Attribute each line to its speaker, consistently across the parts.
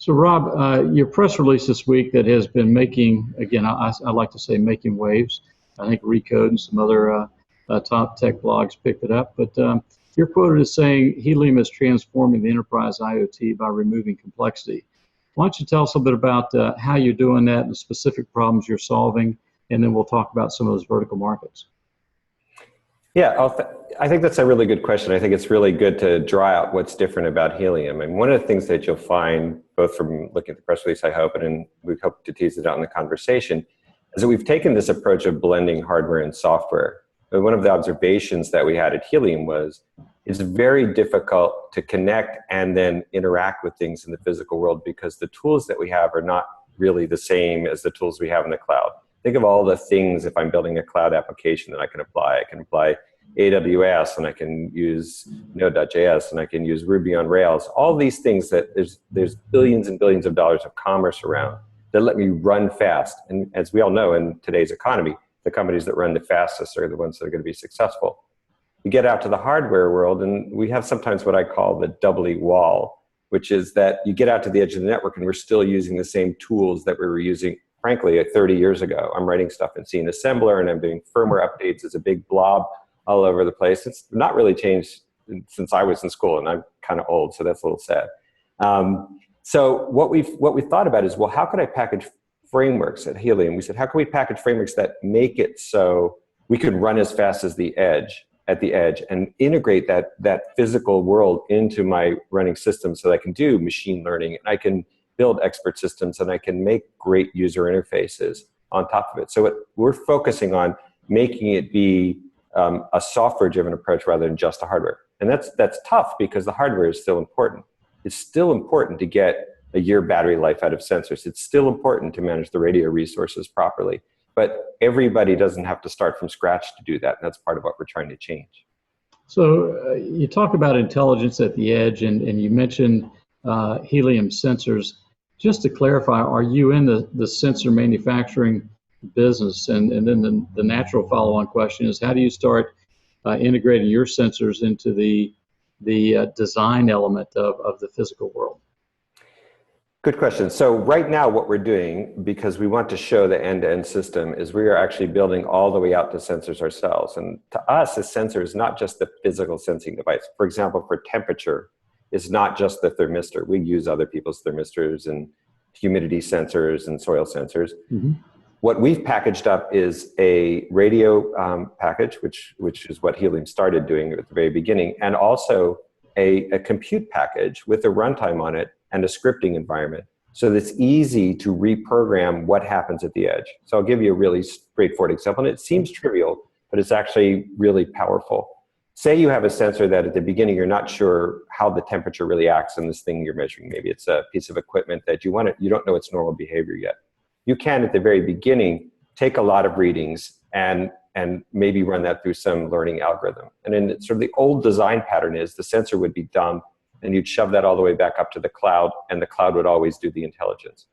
Speaker 1: So Rob, your press release this week that has been making, again, I like to say making waves. I think Recode and some other top tech blogs picked it up. But you're quoted as saying Helium is transforming the enterprise IoT by removing complexity. Why don't you tell us a bit about how you're doing that and the specific problems you're solving, and then we'll talk about some of those vertical markets.
Speaker 2: Yeah, I think that's a really good question. I think it's really good to draw out what's different about Helium. And one of the things that you'll find, both from looking at the press release, I hope, and we hope to tease it out in the conversation, is that we've taken this approach of blending hardware and software. But one of the observations that we had at Helium was it's very difficult to connect and then interact with things in the physical world because the tools that we have are not really the same as the tools we have in the cloud. Think of all the things if I'm building a cloud application that I can apply. I can apply AWS, and I can use Node.js, and I can use Ruby on Rails. All these things that there's billions and billions of dollars of commerce around that let me run fast. And as we all know in today's economy, the companies that run the fastest are the ones that are going to be successful. You get out to the hardware world, and we have sometimes what I call the doubly wall, which is that you get out to the edge of the network, and we're still using the same tools that we were using, frankly, 30 years ago. I'm writing stuff in C and Assembler, and I'm doing firmware updates as a big blob all over the place. It's not really changed since I was in school, and I'm kind of old, so that's a little sad. So what we thought about is, well, how could I package frameworks at Helium? We said, how can we package frameworks that make it so we could run as fast as at the edge and integrate that physical world into my running system so that I can do machine learning, and I can build expert systems, and I can make great user interfaces on top of it. So we're focusing on making it be a software-driven approach rather than just a hardware. And that's tough because the hardware is still important. It's still important to get a year battery life out of sensors. It's still important to manage the radio resources properly. But everybody doesn't have to start from scratch to do that. And that's part of what we're trying to change.
Speaker 1: So you talk about intelligence at the edge, and you mentioned Helium sensors. Just to clarify, are you in the sensor manufacturing business? And then the natural follow-on question is, how do you start integrating your sensors into the design element of the physical world?
Speaker 2: Good question. So right now what we're doing, because we want to show the end-to-end system, is we are actually building all the way out to sensors ourselves. And to us, a sensor is not just the physical sensing device. For example, for temperature, it's not just the thermistor. We use other people's thermistors and humidity sensors and soil sensors. Mm-hmm. What we've packaged up is a radio package, which is what Helium started doing at the very beginning, and also a compute package with a runtime on it and a scripting environment, so that it's easy to reprogram what happens at the edge. So I'll give you a really straightforward example, and it seems trivial, but it's actually really powerful. Say you have a sensor that at the beginning you're not sure how the temperature really acts on this thing you're measuring. Maybe it's a piece of equipment that you don't know its normal behavior yet. You can, at the very beginning, take a lot of readings and maybe run that through some learning algorithm. And then sort of the old design pattern is the sensor would be dumb, and you'd shove that all the way back up to the cloud, and the cloud would always do the intelligence.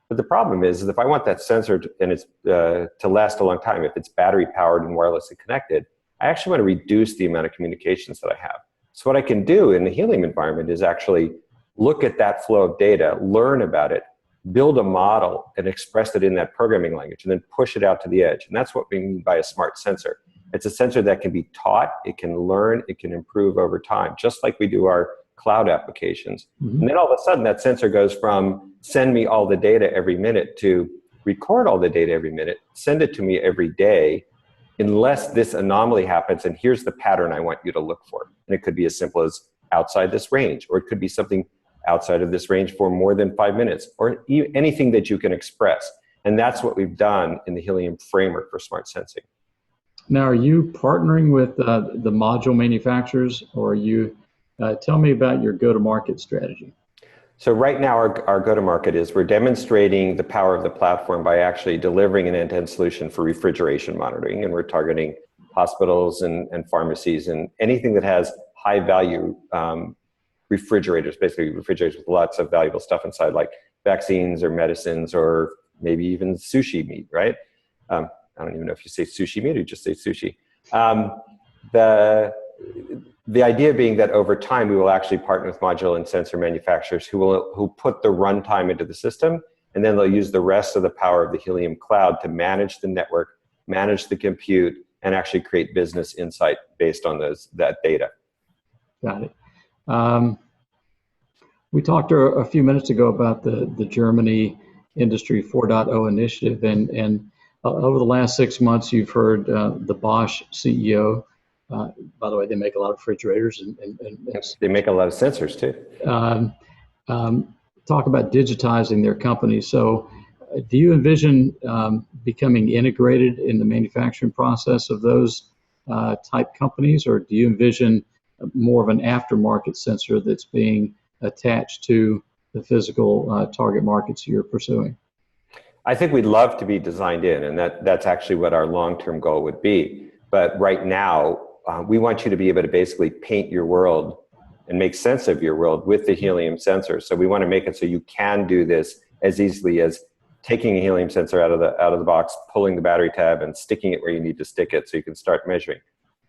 Speaker 2: But the problem is if I want that sensor to last a long time, if it's battery powered and wirelessly connected, I actually want to reduce the amount of communications that I have. So what I can do in the Helium environment is actually look at that flow of data, learn about it, build a model, and express it in that programming language, and then push it out to the edge. And that's what we mean by a smart sensor. It's a sensor that can be taught, it can learn, it can improve over time, just like we do our cloud applications. Mm-hmm. And then all of a sudden that sensor goes from send me all the data every minute to record all the data every minute, send it to me every day, unless this anomaly happens, and here's the pattern I want you to look for. And it could be as simple as outside this range, or it could be something outside of this range for more than 5 minutes, or anything that you can express. And that's what we've done in the Helium framework for smart sensing.
Speaker 1: Now, are you partnering with the module manufacturers, or are you, tell me about your go-to-market strategy.
Speaker 2: So right now our go-to-market is we're demonstrating the power of the platform by actually delivering an end-to-end solution for refrigeration monitoring, and we're targeting hospitals and pharmacies and anything that has high-value refrigerators, basically refrigerators with lots of valuable stuff inside, like vaccines or medicines or maybe even sushi meat, right? I don't even know if you say sushi meat or just say sushi. The idea being that over time, we will actually partner with module and sensor manufacturers who put the runtime into the system, and then they'll use the rest of the power of the Helium cloud to manage the network, manage the compute, and actually create business insight based on that data.
Speaker 1: Got it. We talked a few minutes ago about the Germany Industry 4.0 initiative, and over the last 6 months, you've heard the Bosch CEO. By the way, they make a lot of refrigerators and
Speaker 2: they make a lot of sensors too.
Speaker 1: Talk about digitizing their company. So do you envision becoming integrated in the manufacturing process of those type companies, or do you envision more of an aftermarket sensor that's being attached to the physical target markets you're pursuing?
Speaker 2: I think we'd love to be designed in, and that's actually what our long-term goal would be. But right now, we want you to be able to basically paint your world and make sense of your world with the Helium sensor. So we want to make it so you can do this as easily as taking a Helium sensor out of the box, pulling the battery tab, and sticking it where you need to stick it so you can start measuring.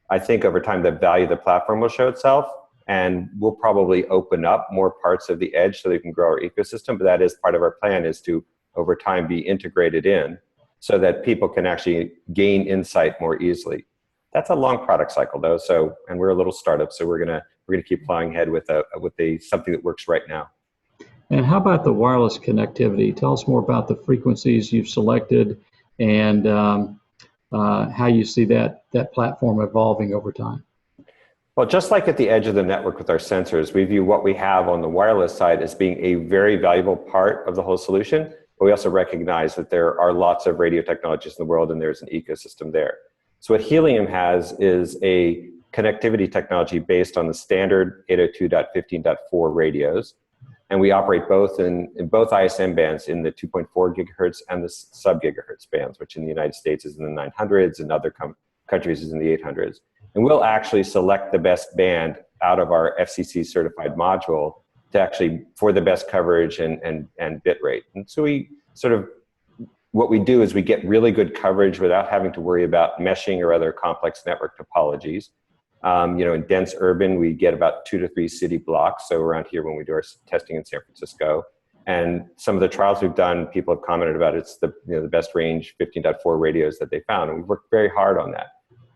Speaker 2: I think over time, the value of the platform will show itself, and we'll probably open up more parts of the edge so they can grow our ecosystem. But that is part of our plan, is to, over time, be integrated in so that people can actually gain insight more easily. That's a long product cycle, though. So, and we're a little startup, so we're gonna keep plowing ahead with something that works right now.
Speaker 1: And how about the wireless connectivity? Tell us more about the frequencies you've selected and how you see that platform evolving over time.
Speaker 2: Well, just like at the edge of the network with our sensors, we view what we have on the wireless side as being a very valuable part of the whole solution, but we also recognize that there are lots of radio technologies in the world and there's an ecosystem there. So what Helium has is a connectivity technology based on the standard 802.15.4 radios, and we operate both in both ISM bands, in the 2.4 gigahertz and the sub-gigahertz bands, which in the United States is in the 900s, and other countries is in the 800s. And we'll actually select the best band out of our FCC certified module to actually for the best coverage and bit rate. And so what we do is we get really good coverage without having to worry about meshing or other complex network topologies. In dense urban, we get about 2 to 3 city blocks. So around here, when we do our testing in San Francisco, and some of the trials we've done, people have commented about it's the best range 15.4 radios that they found, and we've worked very hard on that.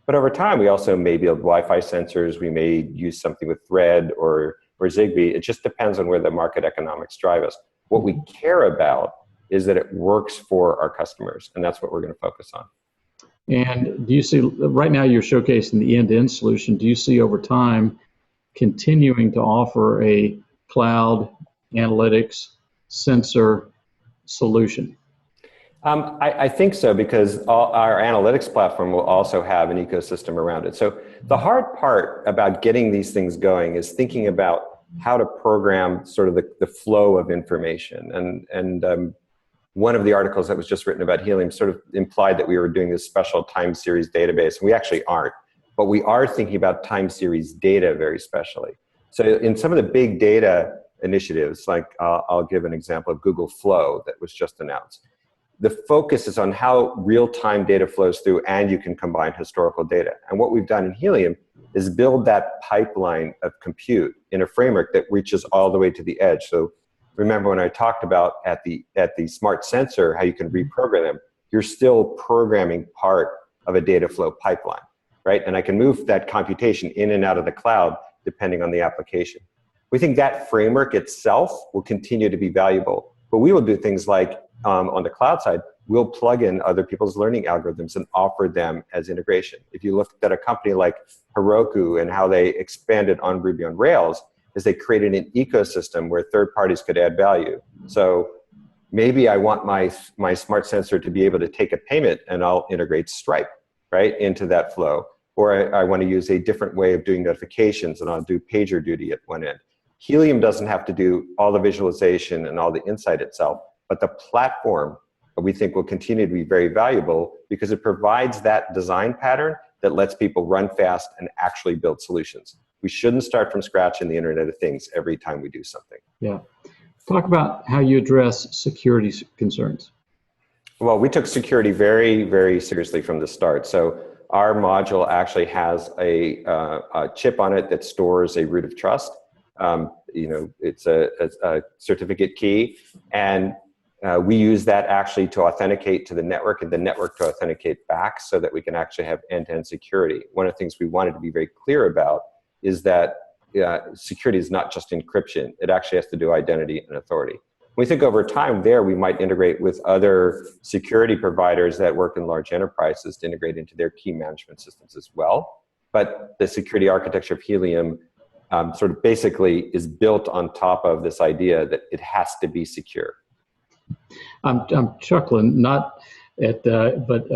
Speaker 2: But over time, we also may build Wi-Fi sensors. We may use something with Thread or Zigbee. It just depends on where the market economics drive us. What we care about is that it works for our customers, and that's what we're going to focus on.
Speaker 1: And do you see, right now you're showcasing the end-to-end solution, do you see over time continuing to offer a cloud analytics sensor solution?
Speaker 2: I think so, because our analytics platform will also have an ecosystem around it. So the hard part about getting these things going is thinking about how to program sort of the flow of information. And one of the articles that was just written about Helium sort of implied that we were doing this special time series database. We actually aren't, but we are thinking about time series data very specially. So in some of the big data initiatives, like I'll give an example of Google Flow that was just announced. The focus is on how real-time data flows through, and you can combine historical data. And what we've done in Helium is build that pipeline of compute in a framework that reaches all the way to the edge. So remember when I talked about at the smart sensor, how you can reprogram them, you're still programming part of a data flow pipeline, right? And I can move that computation in and out of the cloud depending on the application. We think that framework itself will continue to be valuable, but we will do things like on the cloud side, we'll plug in other people's learning algorithms and offer them as integration. If you looked at a company like Heroku and how they expanded on Ruby on Rails, is they created an ecosystem where third parties could add value. So maybe I want my smart sensor to be able to take a payment, and I'll integrate Stripe, right, into that flow. Or I want to use a different way of doing notifications, and I'll do PagerDuty at one end. Helium doesn't have to do all the visualization and all the insight itself, but the platform we think will continue to be very valuable because it provides that design pattern that lets people run fast and actually build solutions. We shouldn't start from scratch in the Internet of Things every time we do something.
Speaker 1: Yeah. Talk about how you address security concerns.
Speaker 2: Well, we took security very, very seriously from the start. So our module actually has a chip on it that stores a root of trust. It's a certificate key, and we use that actually to authenticate to the network and the network to authenticate back so that we can actually have end-to-end security. One of the things we wanted to be very clear about is that security is not just encryption. It actually has to do identity and authority. We think over time there we might integrate with other security providers that work in large enterprises to integrate into their key management systems as well. But the security architecture of Helium sort of basically is built on top of this idea that it has to be secure. I'm
Speaker 1: chuckling, not at, but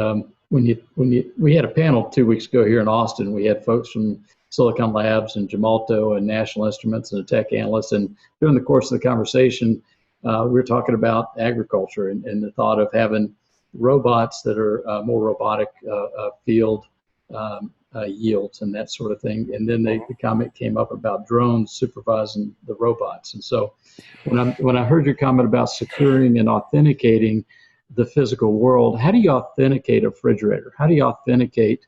Speaker 1: we had a panel 2 weeks ago here in Austin. We had folks from Silicon Labs and Gemalto and National Instruments and a tech analyst. And during the course of the conversation, we were talking about agriculture and the thought of having robots that are more robotic field yields and that sort of thing. And then the comment came up about drones supervising the robots. And so when I heard your comment about securing and authenticating the physical world, how do you authenticate a refrigerator? How do you authenticate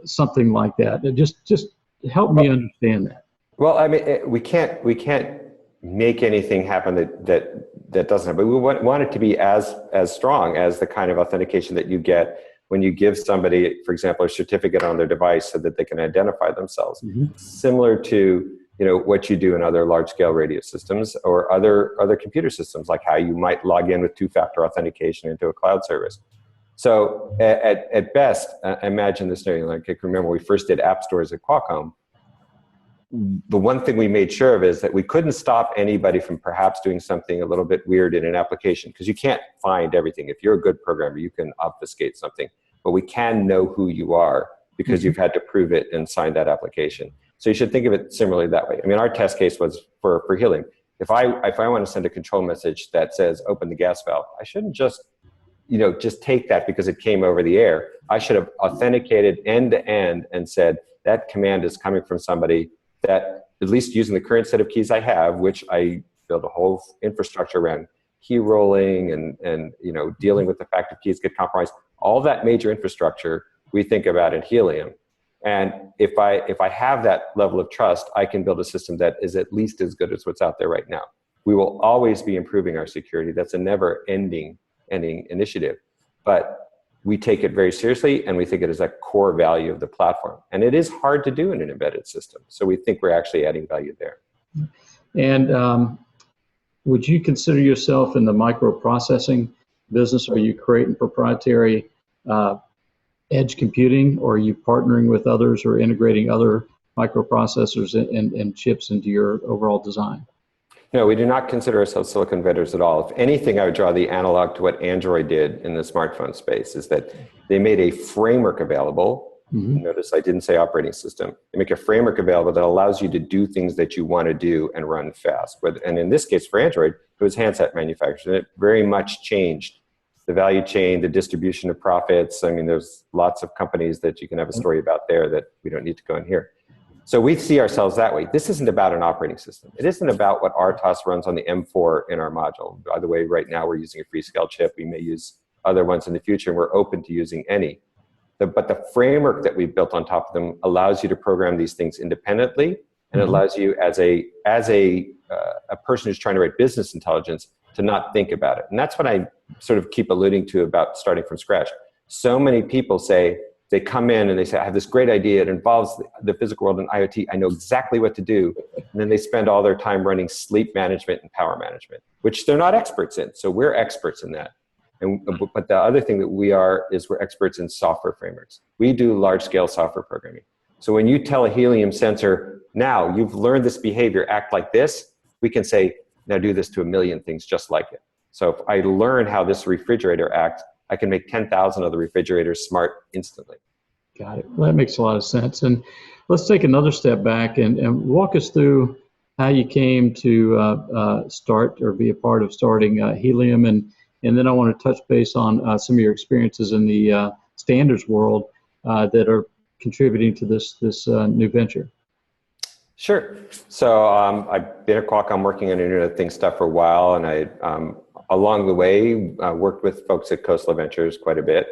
Speaker 1: something like that? Just help me understand that.
Speaker 2: Well, I mean, we can't make anything happen that doesn't happen. We want it to be as strong as the kind of authentication that you get when you give somebody, for example, a certificate on their device so that they can identify themselves. Similar to what you do in other large-scale radio systems or other computer systems, like how you might log in with two-factor authentication into a cloud service. So at best, imagine this scenario. Like I can remember when we first did app stores at Qualcomm, the one thing we made sure of is that we couldn't stop anybody from perhaps doing something a little bit weird in an application, because you can't find everything. If you're a good programmer, you can obfuscate something, but we can know who you are because you've had to prove it and sign that application. So you should think of it similarly that way. I mean, our test case was for Helium. If I want to send a control message that says open the gas valve, I shouldn't just take that because it came over the air. I should have authenticated end to end and said that command is coming from somebody that, at least using the current set of keys I have, which I built a whole infrastructure around key rolling and dealing with the fact that keys get compromised. All that major infrastructure we think about in Helium. And if I have that level of trust, I can build a system that is at least as good as what's out there right now. We will always be improving our security. That's a never-ending initiative. But we take it very seriously, and we think it is a core value of the platform. And it is hard to do in an embedded system. So we think we're actually adding value there.
Speaker 1: And would you consider yourself in the microprocessing business? Are you creating proprietary edge computing, or are you partnering with others or integrating other microprocessors and chips into your overall design?
Speaker 2: No, we do not consider ourselves silicon vendors at all. If anything, I would draw the analog to what Android did in the smartphone space, is that they made a framework available. Notice I didn't say operating system. They make a framework available that allows you to do things that you want to do and run fast. And in this case, for Android, it was handset manufacturers, and it very much changed the value chain, the distribution of profits. I mean, there's lots of companies that you can have a story about there that we don't need to go in here. So we see ourselves that way. This isn't about an operating system. It isn't about what RTOS runs on the M4 in our module. By the way, right now we're using a Freescale chip. We may use other ones in the future, and we're open to using any. But the framework that we've built on top of them allows you to program these things independently, and it allows you as a person who's trying to write business intelligence to not think about it. And that's what I sort of keep alluding to about starting from scratch. So many people say, they come in and they say, I have this great idea. It involves the physical world and IoT. I know exactly what to do. And then they spend all their time running sleep management and power management, which they're not experts in. So we're experts in that. But the other thing that we are is we're experts in software frameworks. We do large-scale software programming. So when you tell a Helium sensor, now you've learned this behavior, act like this, we can say, now do this to 1 million things just like it. So if I learn how this refrigerator acts, I can make 10,000 other refrigerators smart instantly.
Speaker 1: Got it. Well, that makes a lot of sense. And let's take another step back and walk us through how you came to start or be a part of starting Helium. And then I want to touch base on some of your experiences in the standards world that are contributing to this new venture.
Speaker 2: Sure. So I've been at Qualcomm working on Internet of Things stuff for a while, and I along the way, worked with folks at Khosla Ventures quite a bit.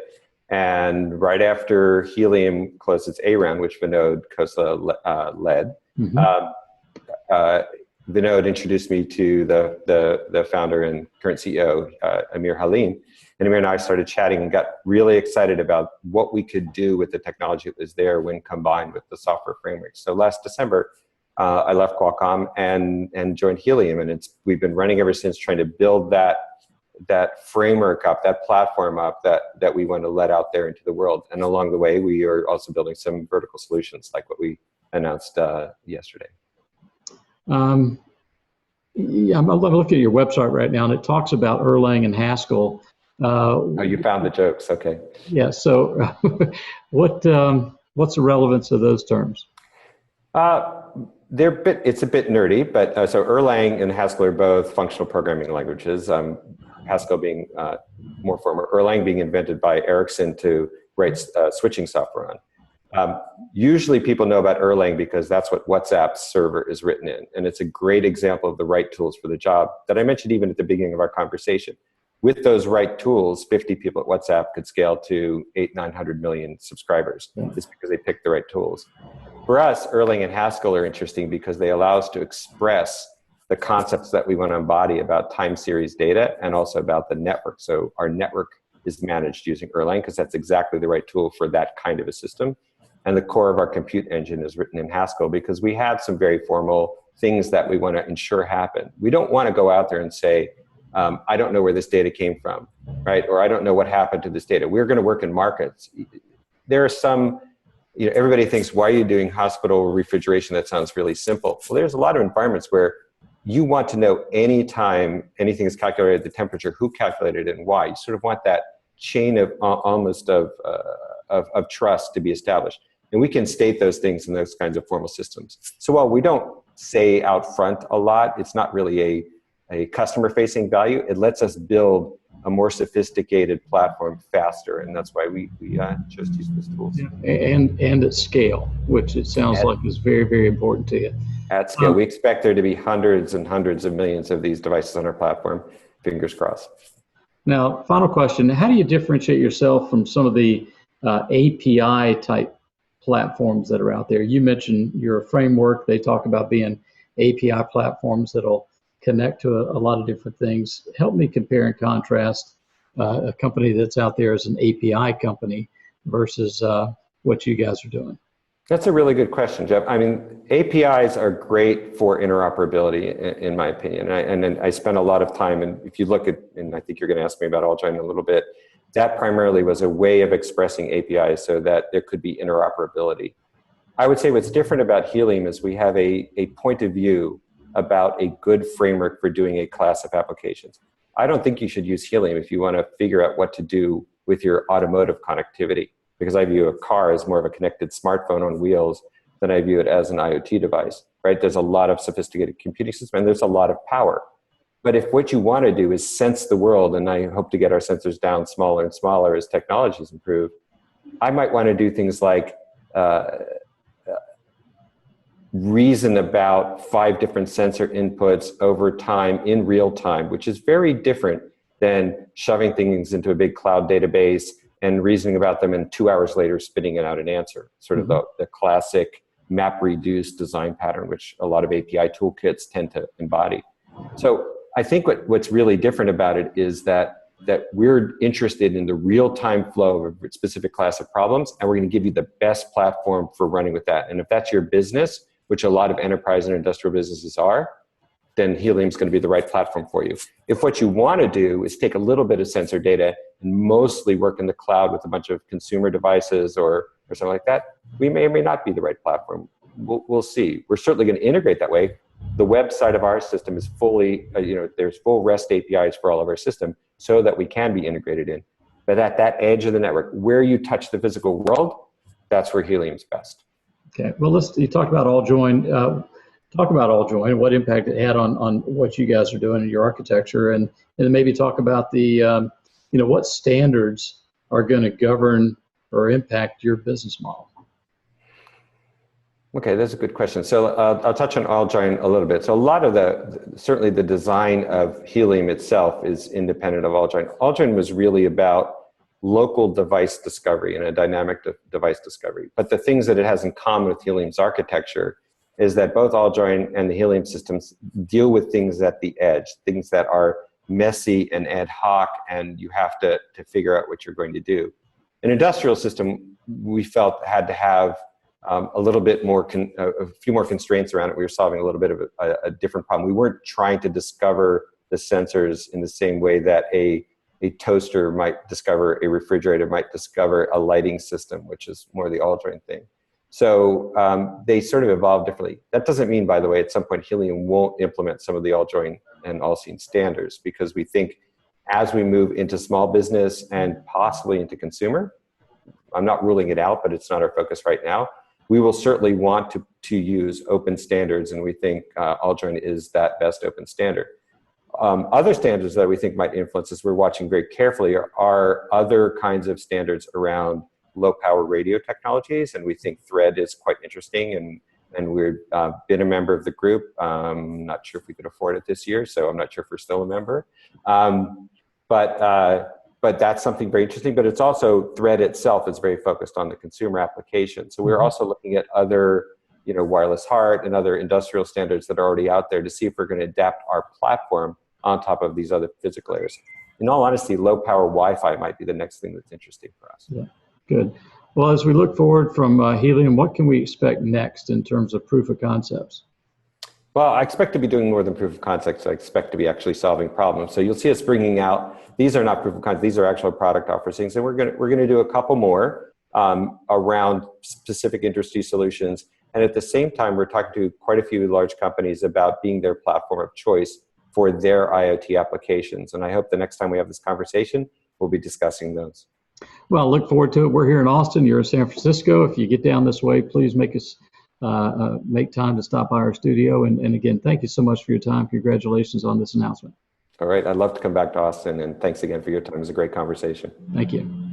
Speaker 2: And right after Helium closed its A round, which Vinod Khosla led, Vinod introduced me to the founder and current CEO, Amir Halim. And Amir and I started chatting and got really excited about what we could do with the technology that was there when combined with the software framework. So last December, I left Qualcomm and joined Helium, and we've been running ever since, trying to build that framework up, that platform up that we want to let out there into the world. And along the way, we are also building some vertical solutions like what we announced yesterday.
Speaker 1: Yeah, I'm looking at your website right now, and it talks about Erlang and Haskell.
Speaker 2: Oh, you found the jokes. Okay.
Speaker 1: Yeah. So, what's the relevance of those terms?
Speaker 2: It's a bit nerdy, but so Erlang and Haskell are both functional programming languages. Haskell being more formal, Erlang being invented by Ericsson to write switching software on. Usually people know about Erlang because that's what WhatsApp's server is written in. And it's a great example of the right tools for the job that I mentioned even at the beginning of our conversation. With those right tools, 50 people at WhatsApp could scale to 800-900 million subscribers just because they picked the right tools. For us, Erlang and Haskell are interesting because they allow us to express the concepts that we want to embody about time series data and also about the network. So our network is managed using Erlang because that's exactly the right tool for that kind of a system. And the core of our compute engine is written in Haskell because we have some very formal things that we want to ensure happen. We don't want to go out there and say, I don't know where this data came from, right? Or I don't know what happened to this data. We're going to work in markets. There are some, everybody thinks, why are you doing hospital refrigeration? That sounds really simple. Well, there's a lot of environments where you want to know anytime anything is calculated, the temperature, who calculated it and why. You sort of want that chain of almost of trust to be established. And we can state those things in those kinds of formal systems. So while we don't say out front a lot, it's not really a customer-facing value. It lets us build a more sophisticated platform faster, and that's why we chose to use those tools.
Speaker 1: And at scale, which it sounds like is very, very important to you.
Speaker 2: At scale, we expect there to be hundreds and hundreds of millions of these devices on our platform. Fingers crossed.
Speaker 1: Now, final question: how do you differentiate yourself from some of the API type platforms that are out there? You mentioned your framework. They talk about being API platforms that'll connect to a lot of different things. Help me compare and contrast a company that's out there as an API company versus what you guys are doing.
Speaker 2: That's a really good question, Jeff. I mean, APIs are great for interoperability, in my opinion. And I spent a lot of time, and if you look at, and I think you're going to ask me about AllJoyn in a little bit, that primarily was a way of expressing APIs so that there could be interoperability. I would say what's different about Helium is we have a point of view about a good framework for doing a class of applications. I don't think you should use Helium if you want to figure out what to do with your automotive connectivity, because I view a car as more of a connected smartphone on wheels than I view it as an IoT device, right? There's a lot of sophisticated computing system and there's a lot of power. But if what you want to do is sense the world, and I hope to get our sensors down smaller and smaller as technologies improve, I might want to do things like reason about 5 different sensor inputs over time in real time, which is very different than shoving things into a big cloud database and reasoning about them and 2 hours later spitting it out an answer. Sort of the classic map-reduce design pattern, which a lot of API toolkits tend to embody. So I think what's really different about it is that we're interested in the real-time flow of a specific class of problems, and we're going to give you the best platform for running with that. And if that's your business, which a lot of enterprise and industrial businesses are, then Helium's going to be the right platform for you. If what you want to do is take a little bit of sensor data and mostly work in the cloud with a bunch of consumer devices or something like that, we may or may not be the right platform. We'll see. We're certainly going to integrate that way. The website of our system is fully, there's full REST APIs for all of our system so that we can be integrated in. But at that edge of the network, where you touch the physical world, that's where Helium's best.
Speaker 1: Okay, well, you talk about AllJoyn. Talk about AllJoyn, what impact it had on what you guys are doing in your architecture, and then maybe talk about the, what standards are going to govern or impact your business model.
Speaker 2: Okay, that's a good question. So I'll touch on AllJoyn a little bit. So a lot of certainly the design of Helium itself is independent of AllJoyn. AllJoyn was really about local device discovery and a dynamic device discovery. But the things that it has in common with Helium's architecture is that both AllJoyn and the Helium systems deal with things at the edge, things that are messy and ad hoc, and you have to figure out what you're going to do. An industrial system, we felt, had to have a little bit more, a few more constraints around it. We were solving a little bit of a different problem. We weren't trying to discover the sensors in the same way that a toaster might discover, a refrigerator might discover a lighting system, which is more the AllJoyn thing. So they sort of evolved differently. That doesn't mean, by the way, at some point Helium won't implement some of the AllJoyn and AllSeen standards, because we think as we move into small business and possibly into consumer, I'm not ruling it out, but it's not our focus right now, we will certainly want to use open standards, and we think AllJoyn is that best open standard. Other standards that we think might influence us, we're watching very carefully, are other kinds of standards around low power radio technologies, and we think Thread is quite interesting, and we've been a member of the group. Not sure if we could afford it this year, so I'm not sure if we're still a member. But that's something very interesting. But it's also, Thread itself is very focused on the consumer application. So we're also looking at other, wireless HART and other industrial standards that are already out there to see if we're going to adapt our platform on top of these other physical layers. In all honesty, low power Wi-Fi might be the next thing that's interesting for us.
Speaker 1: Yeah, good. Well, as we look forward from Helium, what can we expect next in terms of proof of concepts?
Speaker 2: Well, I expect to be doing more than proof of concepts. I expect to be actually solving problems. So you'll see us bringing out, these are not proof of concepts, these are actual product offerings. And we're going to do a couple more around specific industry solutions. And at the same time, we're talking to quite a few large companies about being their platform of choice for their IoT applications. And I hope the next time we have this conversation, we'll be discussing those.
Speaker 1: Well, look forward to it. We're here in Austin. You're in San Francisco. If you get down this way, please make time to stop by our studio. And again, thank you so much for your time. Congratulations on this announcement.
Speaker 2: All right. I'd love to come back to Austin. And thanks again for your time. It was a great conversation.
Speaker 1: Thank you.